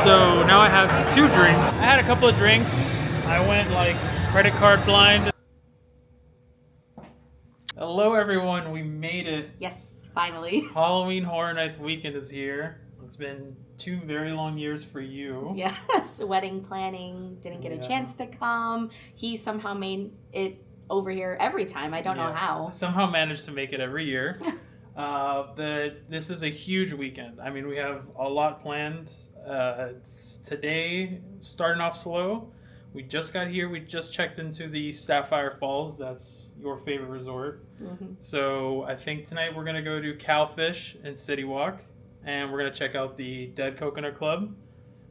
So now I have 2 drinks. I had a couple of drinks. I went like credit card blind. Hello everyone, we made it. Yes, finally. Halloween Horror Nights weekend is here. It's been 2 very long years for you. Yes, wedding planning, didn't get a chance to come. He somehow made it over here every time. I don't know how. Somehow managed to make it every year. But this is a huge weekend. I mean, we have a lot planned. It's today, starting off slow. We just got here. We just checked into the Sapphire Falls. That's your favorite resort. Mm-hmm. So I think tonight we're going to go to Cowfish and City Walk. And we're going to check out the Dead Coconut Club.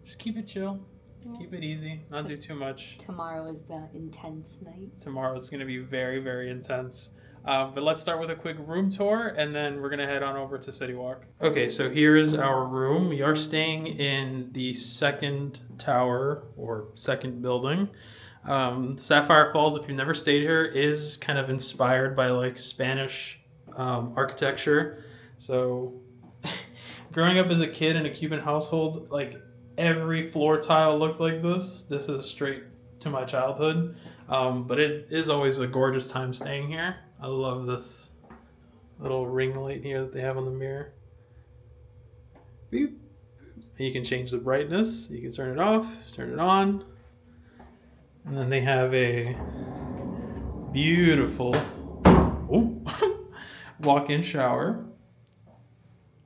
Just keep it chill. Yeah. Keep it easy. Not do too much. Tomorrow is the intense night. Tomorrow is going to be very, very intense. But let's start with a quick room tour, and then we're going to head on over to City Walk. Okay, so here is our room. We are staying in the second tower, or second building. Sapphire Falls, if you've never stayed here, is kind of inspired by like Spanish architecture. So growing up as a kid in a Cuban household, like every floor tile looked like this. This is straight to my childhood. But it is always a gorgeous time staying here. I love this little ring light here that they have on the mirror. Beep. You can change the brightness. You can turn it off, turn it on. And then they have a beautiful walk-in shower.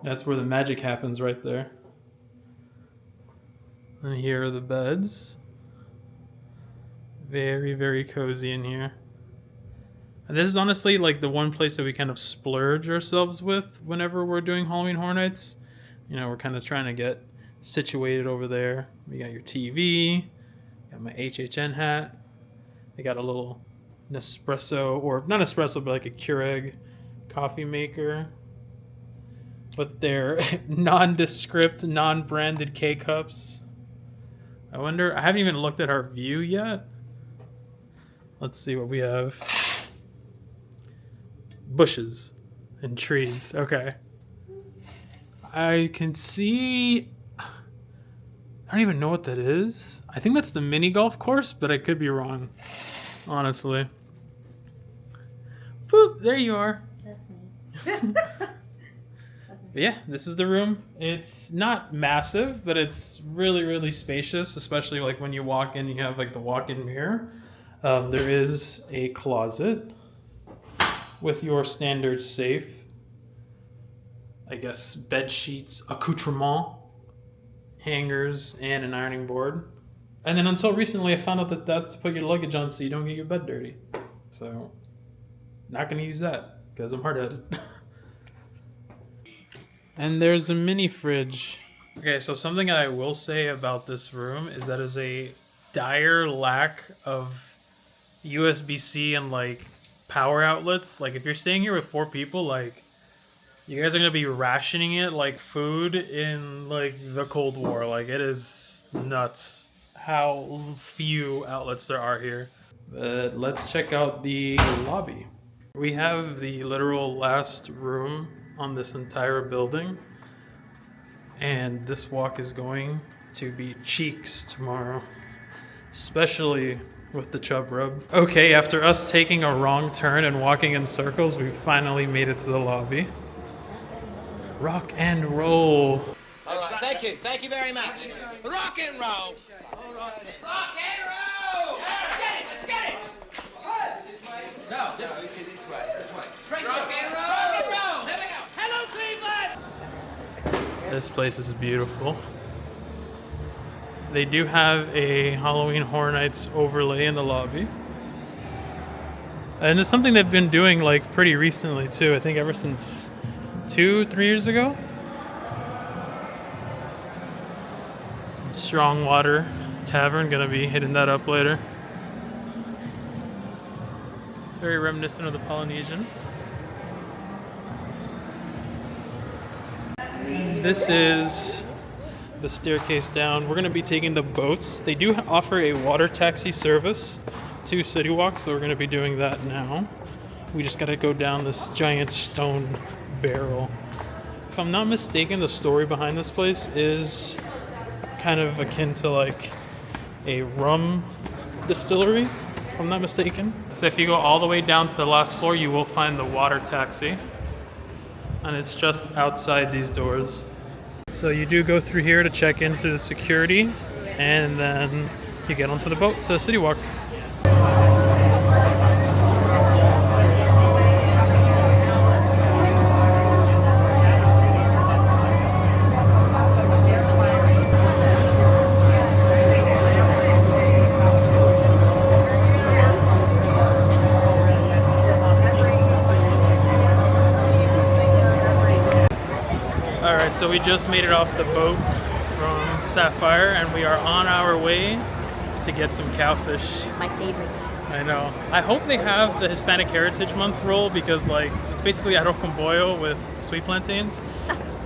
That's where the magic happens right there. And here are the beds. Very, very cozy in here. And this is honestly like the one place that we kind of splurge ourselves with whenever we're doing Halloween Horror Nights. You know, we're kind of trying to get situated over there. We got your TV, got my HHN hat. They got a little Nespresso, or not espresso, but like a Keurig coffee maker with their nondescript, non-branded K-cups. I wonder, I haven't even looked at our view yet. Let's see what we have. Bushes and trees. Okay. I can see... I don't even know what that is. I think that's the mini golf course, but I could be wrong. Honestly. Boop! There you are. That's me. Yeah, this is the room. It's not massive, but it's really, really spacious, especially like when you walk in, you have like the walk-in mirror. There is a closet with your standard safe, I guess, bed sheets, accoutrement, hangers, and an ironing board. And then until recently, I found out that that's to put your luggage on so you don't get your bed dirty. So, not going to use that because I'm hard-headed. And there's a mini fridge. Okay, so something that I will say about this room is that is a dire lack of USB-C and like power outlets. Like if you're staying here with 4 people, like you guys are gonna be rationing it like food in like the Cold War. Like it is nuts how few outlets there are here. But let's check out the lobby. We have the literal last room on this entire building, and this walk is going to be cheeks tomorrow, especially with the chub rub. Okay, after us taking a wrong turn and walking in circles, we finally made it to the lobby. Rock and roll. All right, thank you very much. Rock and roll. Rock and roll. Let's get it. No, this way. Straight rock and roll. Rock and roll. Here we go. Hello, Cleveland. This place is beautiful. They do have a Halloween Horror Nights overlay in the lobby. And it's something they've been doing like pretty recently too. I think ever since 2-3 years ago. Strong Water Tavern, gonna be hitting that up later. Very reminiscent of the Polynesian. This is the staircase down. We're going to be taking the boats. They do offer a water taxi service to City Walk, so we're going to be doing that now. We just got to go down this giant stone barrel. If I'm not mistaken, the story behind this place is kind of akin to like a rum distillery, if I'm not mistaken. So if you go all the way down to the last floor, you will find the water taxi. And it's just outside these doors. So you do go through here to check in through the security, and then you get onto the boat to City Walk. Alright, so we just made it off the boat from Sapphire, and we are on our way to get some cowfish. My favorite. I know. I hope they have the Hispanic Heritage Month roll, because like it's basically arroz con pollo with sweet plantains.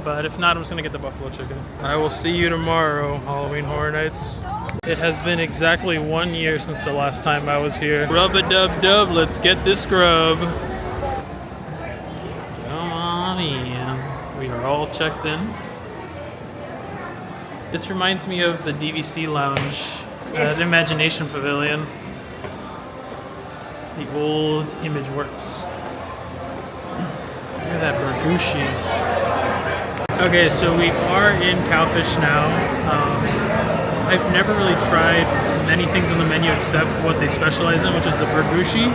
But if not, I'm just gonna get the buffalo chicken. I will see you tomorrow, Halloween Horror Nights. It has been exactly 1 year since the last time I was here. Rub-a-dub-dub, let's get this grub. Come on in. We are all checked in. This reminds me of the DVC lounge at Imagination Pavilion. The old Image Works. Look at that burgushi. Okay, so we are in Cowfish now. I've never really tried many things on the menu except what they specialize in, which is the burgushi.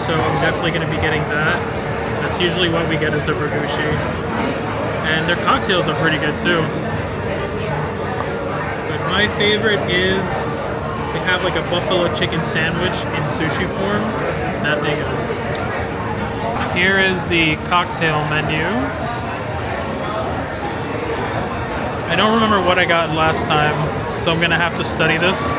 So I'm definitely going to be getting that. That's usually what we get, is the burgushi. And their cocktails are pretty good too. But my favorite is they have like a buffalo chicken sandwich in sushi form. That thing is. Here is the cocktail menu. I don't remember what I got last time, so I'm gonna have to study this.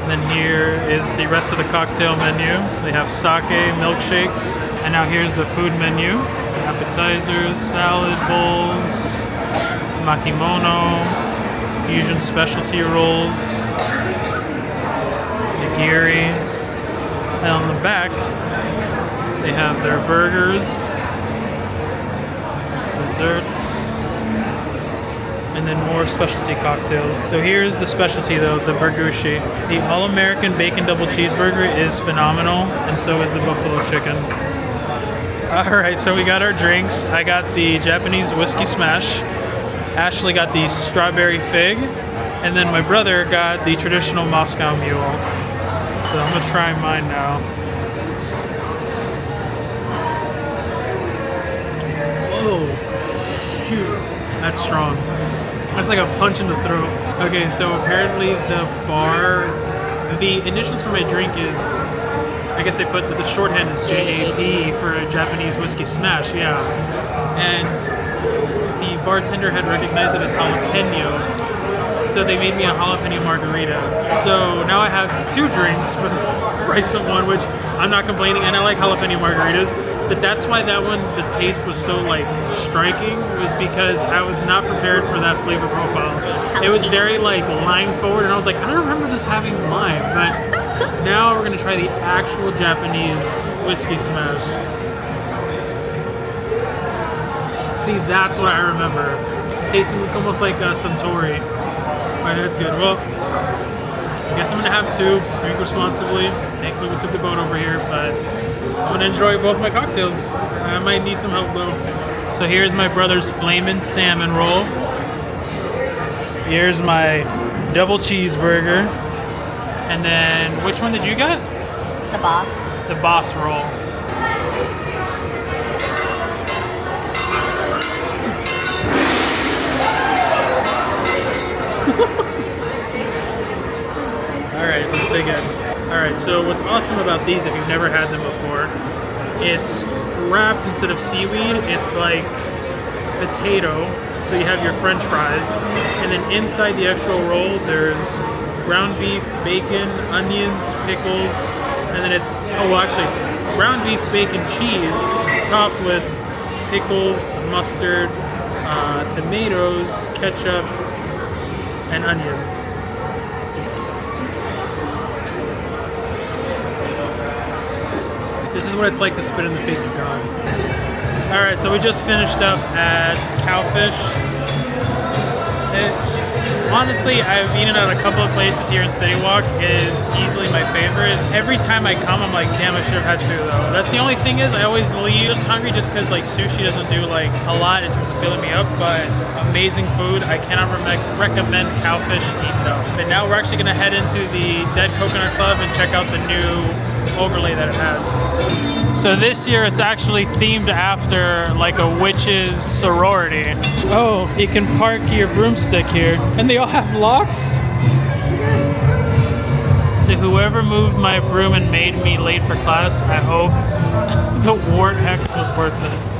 And then here is the rest of the cocktail menu. They have sake, milkshakes, and now here's the food menu. Appetizers, salad bowls, makimono, fusion specialty rolls, nigiri. And on the back, they have their burgers, desserts, and then more specialty cocktails. So here's the specialty though, the burgushi. The All-American Bacon Double Cheeseburger is phenomenal, and so is the buffalo chicken. Alright, so we got our drinks. I got the Japanese whiskey smash. Ashley got the strawberry fig. And then my brother got the traditional Moscow mule. So I'm gonna try mine now. Whoa, shoot, that's strong. That's like a punch in the throat. Okay, so apparently the bar, the initials for my drink is, I guess they put the shorthand is JAP for a Japanese whiskey smash, yeah. And the bartender had recognized it as jalapeno, so they made me a jalapeno margarita. So now I have 2 drinks for the price of 1, which I'm not complaining, and I like jalapeno margaritas. But that's why that one, the taste was so like striking, was because I was not prepared for that flavor profile. It was very like lime forward, and I was like, I don't remember this having lime, but now we're gonna try the actual Japanese whiskey smash. See, that's what I remember. Tasting almost like Suntory. Alright, that's good. Well, I guess I'm gonna have 2, drink responsibly. Thankfully we took the boat over here, but I'm gonna enjoy both my cocktails. I might need some help though. So here's my brother's flamin' salmon roll. Here's my double cheeseburger. And then, which one did you get? The boss. The boss roll. Alright, let's dig in. Alright, so what's awesome about these, if you've never had them before, it's wrapped instead of seaweed, it's like potato. So you have your french fries, and then inside the actual roll, there's ground beef, bacon, onions, pickles, and then it's, oh well actually, ground beef, bacon, cheese, topped with pickles, mustard, tomatoes, ketchup, and onions. This is what it's like to spit in the face of God. Alright, so we just finished up at Cowfish. Honestly, I've eaten at a couple of places here in City Walk. It is easily my favorite. Every time I come, I'm like, damn, I should have had two though. That's the only thing is I always leave just hungry just because like sushi doesn't do like a lot in terms of filling me up, but amazing food. I cannot recommend Cowfish Eat though. But now we're actually gonna head into the Dead Coconut Club and check out the new overlay that it has. So this year it's actually themed after like a witch's sorority. Oh, you can park your broomstick here. And they all have locks? So whoever moved my broom and made me late for class, I hope the Wart X was worth it.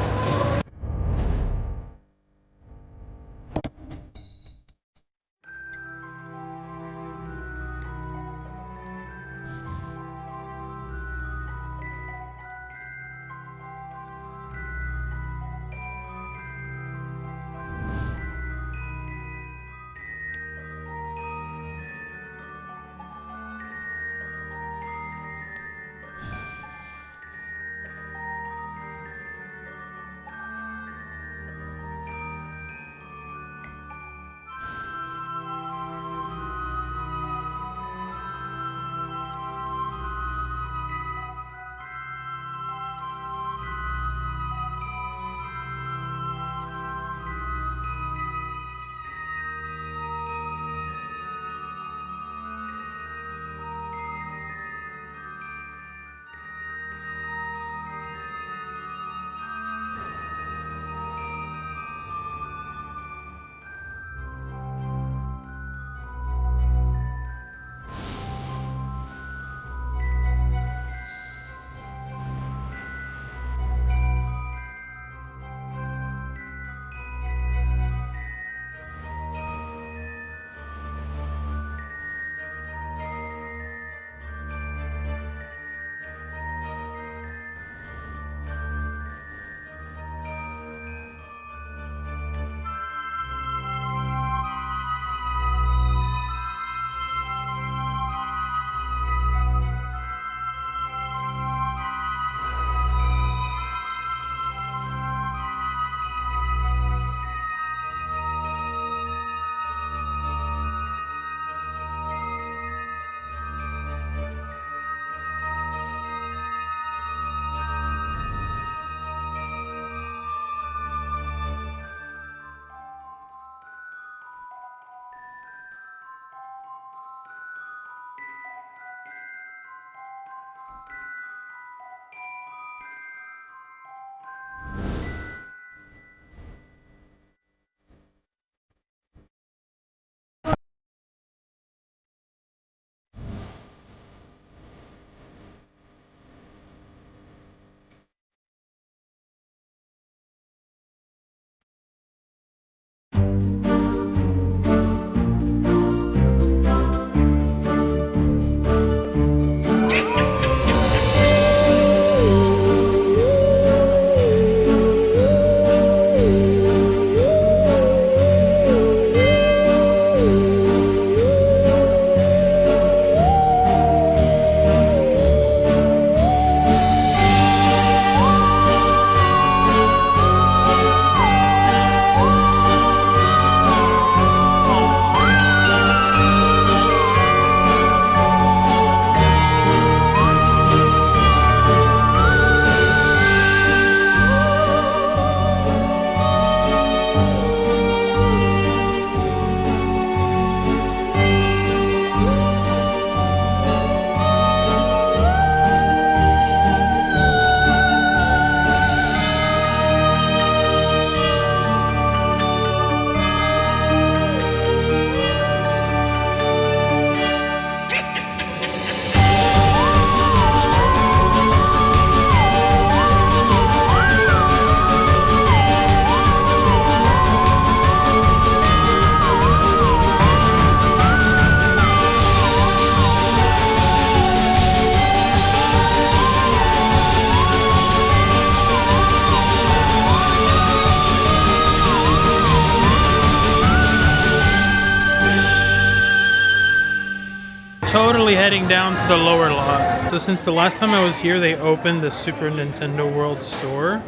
Totally heading down to the lower lot. So since the last time I was here, they opened the Super Nintendo World store,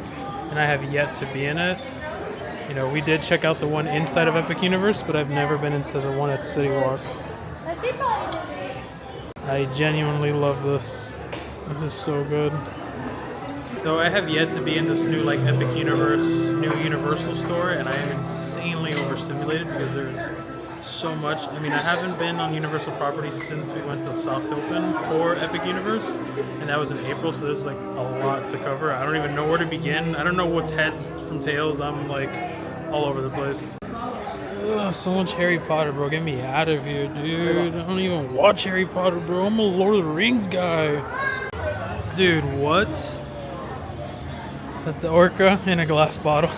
and I have yet to be in it. You know, we did check out the one inside of Epic Universe, but I've never been into the one at City Walk. I genuinely love this. This is so good. So I have yet to be in this new like Epic Universe, new Universal store, and I am insanely overstimulated because there's so much. I mean, I haven't been on Universal properties since we went to the soft open for Epic Universe, and that was in April, so there's like a lot to cover. I don't even know where to begin. I don't know what's head from tails. I'm like all over the place. Ugh, so much Harry Potter, bro. Get me out of here, dude. I don't even watch Harry Potter, bro. I'm a Lord of the Rings guy. Dude, what? The orca in a glass bottle.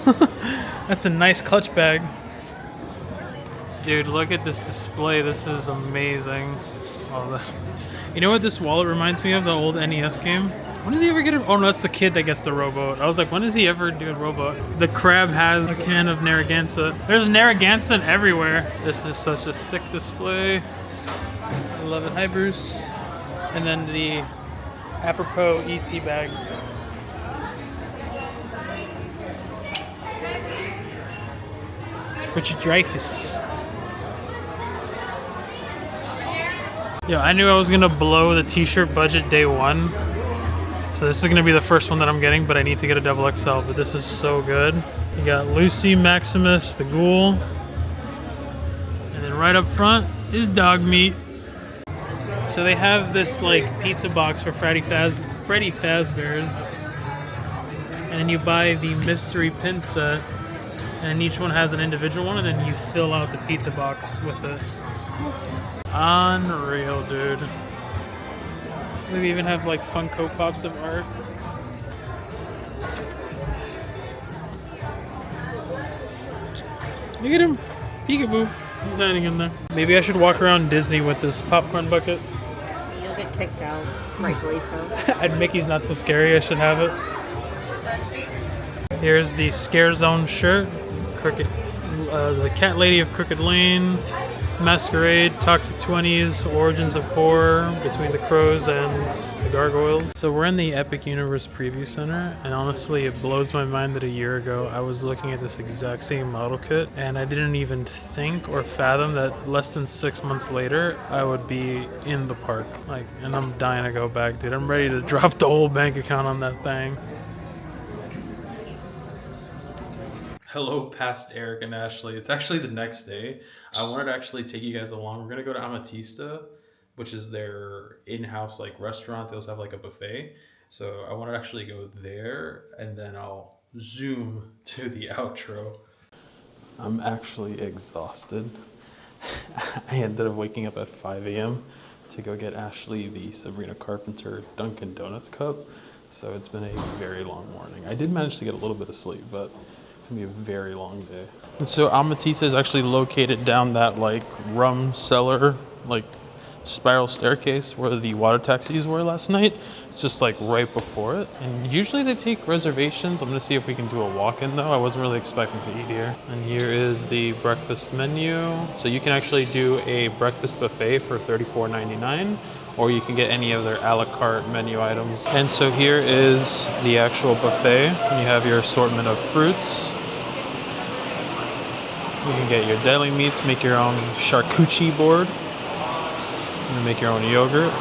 That's a nice clutch bag. Dude, look at this display. This is amazing. You know what this wallet reminds me of? The old NES game. When does he ever get it? Oh no, that's the kid that gets the rowboat. I was like, when does he ever do a rowboat? The crab has a can of Narragansett. There's Narragansett everywhere. This is such a sick display. I love it. Hi, Bruce. And then the apropos ET bag. Richard Dreyfuss. Yeah, I knew I was gonna blow the t-shirt budget day one. So this is gonna be the first one that I'm getting, but I need to get a double XL, but this is so good. You got Lucy, Maximus, the Ghoul. And then right up front is dog meat. So they have this like pizza box for Freddy Fazbear's. And then you buy the mystery pin set. And each one has an individual one, and then you fill out the pizza box with it. Unreal, dude. They even have like Funko Pops of art. Look at him, peekaboo. He's hiding in there. Maybe I should walk around Disney with this popcorn bucket. You'll get kicked out, rightfully so. And Mickey's Not So Scary, I should have it. Here's the Scare Zone shirt. The Cat Lady of Crooked Lane, Masquerade, Toxic 20s, Origins of Horror, Between the Crows and the Gargoyles. So we're in the Epic Universe Preview Center, and honestly it blows my mind that a year ago I was looking at this exact same model kit, and I didn't even think or fathom that less than 6 months later I would be in the park. Like, and I'm dying to go back, dude. I'm ready to drop the whole bank account on that thing. Hello, past Eric and Ashley. It's actually the next day. I wanted to actually take you guys along. We're gonna go to Amatista, which is their in-house like restaurant. They also have like a buffet. So I wanted to actually go there, and then I'll zoom to the outro. I'm actually exhausted. I ended up waking up at 5 a.m. to go get Ashley the Sabrina Carpenter Dunkin' Donuts cup. So it's been a very long morning. I did manage to get a little bit of sleep, but it's gonna be a very long day. And so Amatista is actually located down that like rum cellar, like spiral staircase where the water taxis were last night. It's just like right before it. And usually they take reservations. I'm gonna see if we can do a walk-in though. I wasn't really expecting to eat here. And here is the breakfast menu. So you can actually do a breakfast buffet for $34.99. Or you can get any of their a la carte menu items. And so here is the actual buffet. You have your assortment of fruits. You can get your deli meats, make your own charcuterie board. You can make your own yogurt.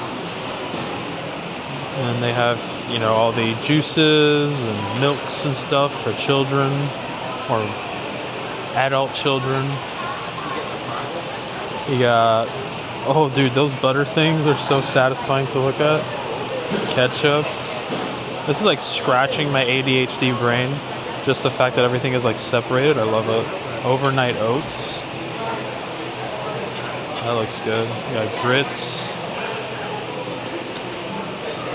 And they have, you know, all the juices and milks and stuff for children or adult children. You got, oh dude, those butter things are so satisfying to look at. Ketchup. This is like scratching my ADHD brain. Just the fact that everything is like separated, I love it. Overnight oats. That looks good. You got grits.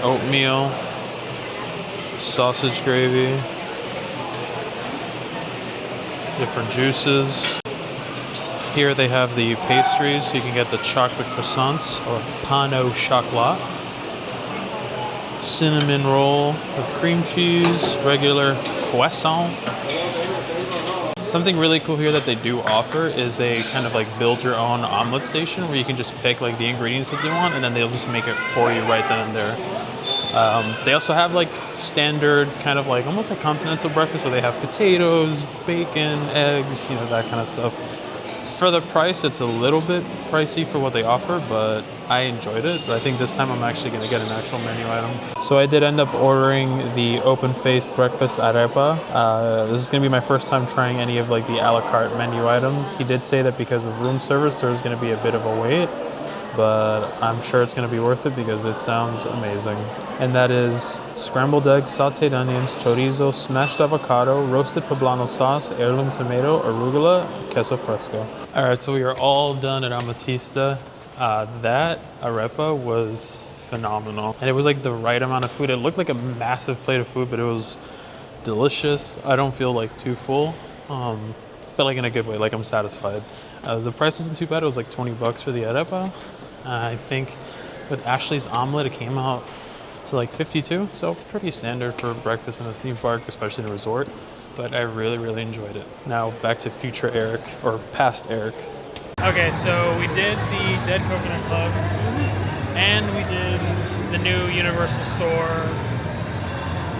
Oatmeal. Sausage gravy. Different juices. Here they have the pastries, so you can get the chocolate croissants or pain au chocolat, cinnamon roll with cream cheese, regular croissant. Something really cool here that they do offer is a kind of like build your own omelet station where you can just pick like the ingredients that you want and then they'll just make it for you right then and there. They also have like standard kind of like almost like continental breakfast where they have potatoes, bacon, eggs, you know, that kind of stuff. For the price, it's a little bit pricey for what they offer, but I enjoyed it. But I think this time I'm actually going to get an actual menu item. So I did end up ordering the open-faced breakfast arepa. This is going to be my first time trying any of like the a la carte menu items. He did say that because of room service, there's going to be a bit of a wait, but I'm sure it's going to be worth it because it sounds amazing. And that is scrambled eggs, sauteed onions, chorizo, smashed avocado, roasted poblano sauce, heirloom tomato, arugula, queso fresco. All right, so we are all done at Amatista. That arepa was phenomenal. And it was like the right amount of food. It looked like a massive plate of food, but it was delicious. I don't feel like too full, but like in a good way, like I'm satisfied. The price wasn't too bad. It was like 20 bucks for the arepa. I think with Ashley's omelet, it came out to like 52. So pretty standard for breakfast in a theme park, especially in a resort. But I really, really enjoyed it. Now back to future Eric, or past Eric. Okay, so we did the Dead Coconut Club, and we did the new Universal store.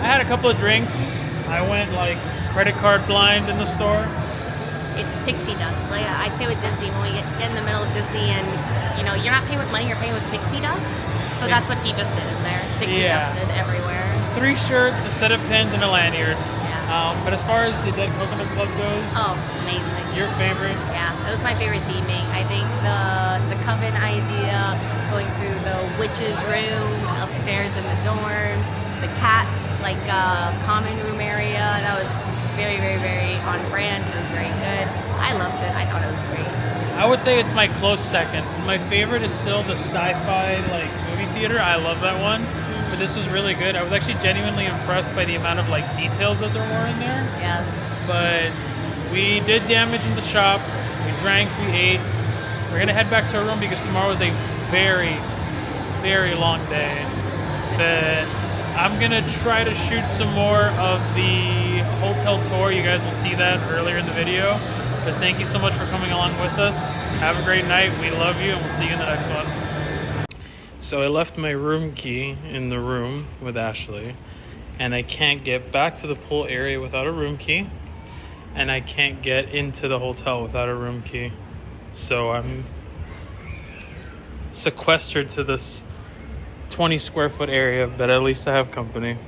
I had a couple of drinks. I went like credit card blind in the store. It's pixie dust. Like I say with Disney, when we get in the middle of Disney and, you know, you're not paying with money, you're paying with pixie dust. So that's what he just did in there. Pixie dusted everywhere. 3 shirts, a set of pins, and a lanyard. Yeah. But as far as the Dead Coconut Club goes... Oh, amazing. Your favorite? Yeah, that was my favorite theming. I think the coven idea, going through the witch's room, upstairs in the dorms, the cat, like, common room area, that was very, very, very on brand. It was very good. I loved it. I thought it was great. I would say it's my close second. My favorite is still the sci-fi like movie theater. I love that one. But this was really good. I was actually genuinely impressed by the amount of like details that there were in there. Yes. But we did damage in the shop. We drank, we ate. We're gonna head back to our room because tomorrow is a very, very long day. But I'm gonna try to shoot some more of the hotel tour. You guys will see that earlier in the video. But thank you so much for coming along with us. Have a great night. We love you, and we'll see you in the next one. So I left my room key in the room with Ashley, and I can't get back to the pool area without a room key, and I can't get into the hotel without a room key. So I'm sequestered to this 20 square foot area, but at least I have company.